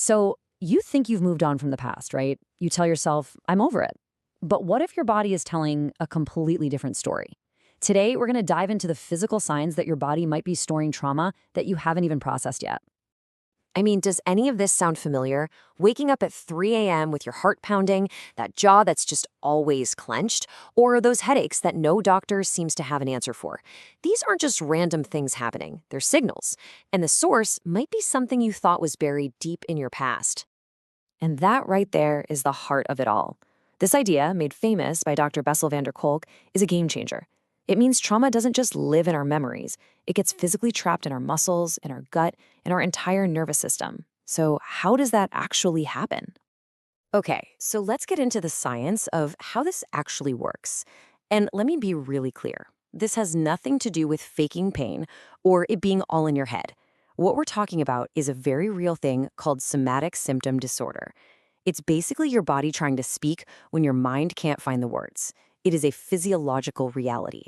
So you think you've moved on from the past, right? You tell yourself, I'm over it. But what if your body is telling a completely different story? Today, we're going to dive into the physical signs that your body might be storing trauma that you haven't even processed yet. I mean, does any of this sound familiar? Waking up at 3 a.m. with your heart pounding, that jaw that's just always clenched, or those headaches that no doctor seems to have an answer for. These aren't just random things happening, they're signals. And the source might be something you thought was buried deep in your past. And that right there is the heart of it all. This idea, made famous by Dr. Bessel van der Kolk, is a game changer. It means trauma doesn't just live in our memories. It gets physically trapped in our muscles, in our gut, in our entire nervous system. So how does that actually happen? Okay, so let's get into the science of how this actually works. And let me be really clear. This has nothing to do with faking pain or it being all in your head. What we're talking about is a very real thing called somatic symptom disorder. It's basically your body trying to speak when your mind can't find the words. It is a physiological reality.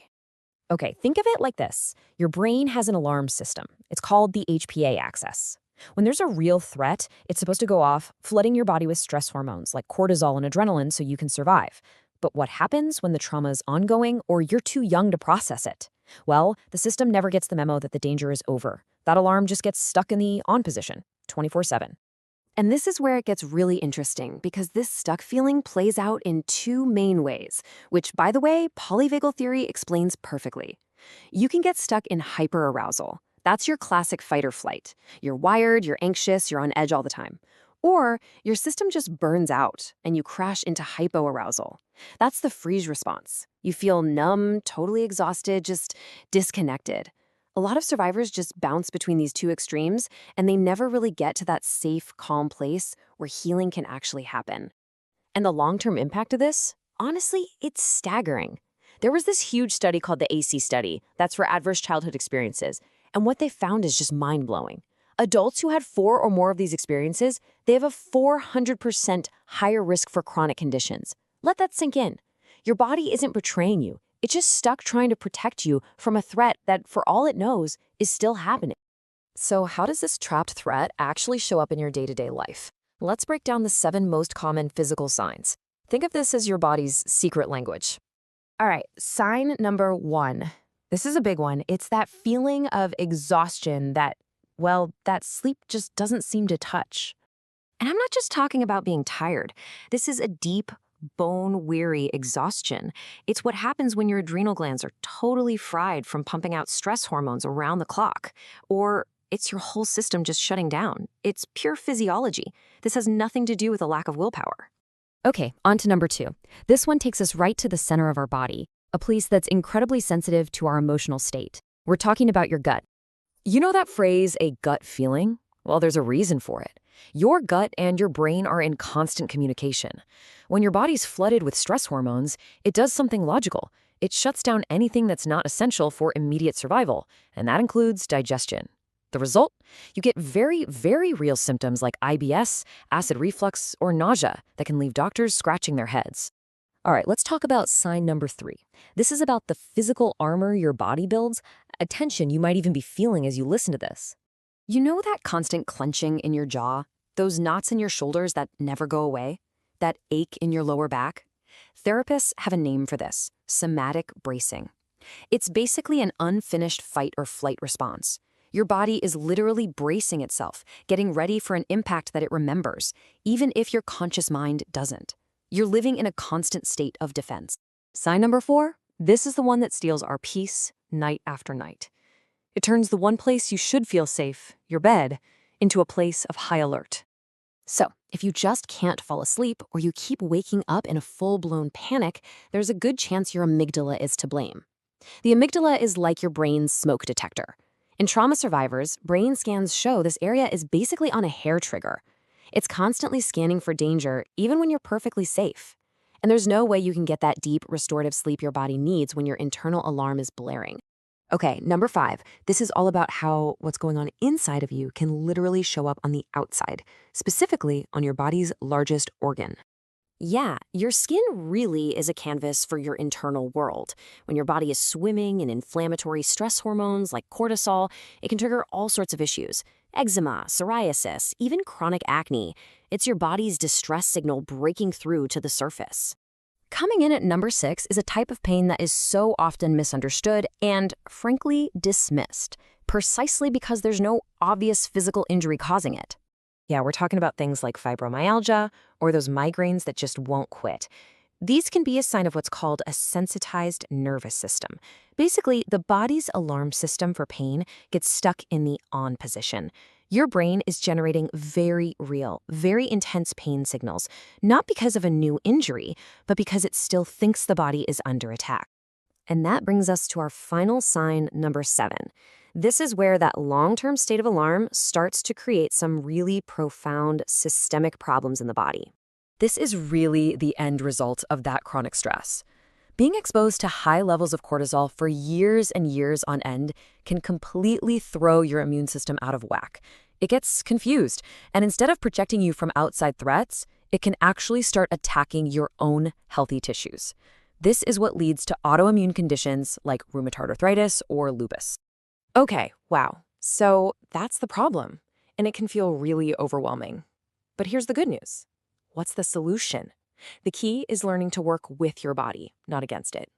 Okay, think of it like this. Your brain has an alarm system. It's called the HPA axis. When there's a real threat, it's supposed to go off, flooding your body with stress hormones like cortisol and adrenaline so you can survive. But what happens when the trauma is ongoing or you're too young to process it? Well, the system never gets the memo that the danger is over. That alarm just gets stuck in the on position, 24/7. And this is where it gets really interesting because this stuck feeling plays out in two main ways, which, by the way, polyvagal theory explains perfectly. You can get stuck in hyperarousal. That's your classic fight or flight. You're wired, you're anxious, you're on edge all the time. Or your system just burns out and you crash into hypoarousal. That's the freeze response. You feel numb, totally exhausted, just disconnected. A lot of survivors just bounce between these two extremes, and they never really get to that safe, calm place where healing can actually happen. And the long-term impact of this? Honestly, it's staggering. There was this huge study called the AC study, that's for adverse childhood experiences, and what they found is just mind-blowing. Adults who had 4 or more of these experiences, they have a 400% higher risk for chronic conditions. Let that sink in. Your body isn't betraying you. It's just stuck trying to protect you from a threat that, for all it knows, is still happening. So how does this trapped threat actually show up in your day-to-day life? Let's break down the 7 most common physical signs. Think of this as your body's secret language. All right, sign number 1. This is a big one. It's that feeling of exhaustion that sleep just doesn't seem to touch. And I'm not just talking about being tired. This is a deep, bone-weary exhaustion. It's what happens when your adrenal glands are totally fried from pumping out stress hormones around the clock. Or it's your whole system just shutting down. It's pure physiology. This has nothing to do with a lack of willpower. Okay, on to number 2. This one takes us right to the center of our body, a place that's incredibly sensitive to our emotional state. We're talking about your gut. You know that phrase, a gut feeling? Well, there's a reason for it. Your gut and your brain are in constant communication. When your body's flooded with stress hormones, it does something logical. It shuts down anything that's not essential for immediate survival, and that includes digestion. The result? You get very, very real symptoms like IBS, acid reflux, or nausea that can leave doctors scratching their heads. All right, let's talk about sign number 3. This is about the physical armor your body builds, a tension you might even be feeling as you listen to this. You know that constant clenching in your jaw? Those knots in your shoulders that never go away? That ache in your lower back? Therapists have a name for this, somatic bracing. It's basically an unfinished fight or flight response. Your body is literally bracing itself, getting ready for an impact that it remembers, even if your conscious mind doesn't. You're living in a constant state of defense. Sign number 4, this is the one that steals our peace night after night. It turns the one place you should feel safe, your bed, into a place of high alert. So, if you just can't fall asleep or you keep waking up in a full-blown panic, there's a good chance your amygdala is to blame. The amygdala is like your brain's smoke detector. In trauma survivors, brain scans show this area is basically on a hair trigger. It's constantly scanning for danger, even when you're perfectly safe. And there's no way you can get that deep, restorative sleep your body needs when your internal alarm is blaring. Okay, number 5. This is all about how what's going on inside of you can literally show up on the outside, specifically on your body's largest organ. Yeah, your skin really is a canvas for your internal world. When your body is swimming in inflammatory stress hormones like cortisol, it can trigger all sorts of issues. Eczema, psoriasis, even chronic acne. It's your body's distress signal breaking through to the surface. Coming in at number 6 is a type of pain that is so often misunderstood and, frankly, dismissed, precisely because there's no obvious physical injury causing it. Yeah, we're talking about things like fibromyalgia or those migraines that just won't quit. These can be a sign of what's called a sensitized nervous system. Basically, the body's alarm system for pain gets stuck in the on position. Your brain is generating very real, very intense pain signals, not because of a new injury, but because it still thinks the body is under attack. And that brings us to our final sign, number 7. This is where that long-term state of alarm starts to create some really profound systemic problems in the body. This is really the end result of that chronic stress. Being exposed to high levels of cortisol for years and years on end can completely throw your immune system out of whack. It gets confused, and instead of protecting you from outside threats, it can actually start attacking your own healthy tissues. This is what leads to autoimmune conditions like rheumatoid arthritis or lupus. Okay, wow. So that's the problem, and it can feel really overwhelming. But here's the good news. What's the solution? The key is learning to work with your body, not against it.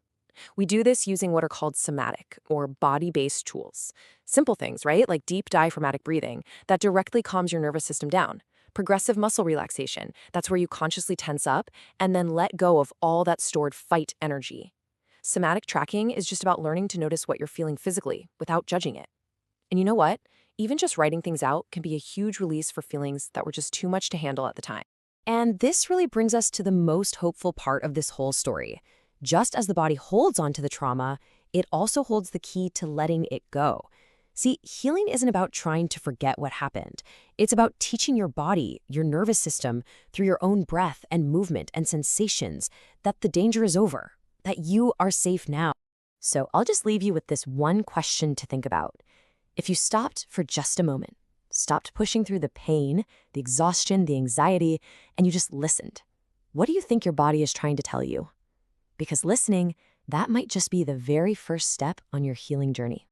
We do this using what are called somatic, or body-based tools. Simple things, right? Like deep diaphragmatic breathing that directly calms your nervous system down. Progressive muscle relaxation, that's where you consciously tense up and then let go of all that stored fight energy. Somatic tracking is just about learning to notice what you're feeling physically without judging it. And you know what? Even just writing things out can be a huge release for feelings that were just too much to handle at the time. And this really brings us to the most hopeful part of this whole story. Just as the body holds onto the trauma, it also holds the key to letting it go. See, healing isn't about trying to forget what happened. It's about teaching your body, your nervous system, through your own breath and movement and sensations, that the danger is over, that you are safe now. So I'll just leave you with this one question to think about. If you stopped for just a moment, stopped pushing through the pain, the exhaustion, the anxiety, and you just listened, what do you think your body is trying to tell you? Because listening, that might just be the very first step on your healing journey.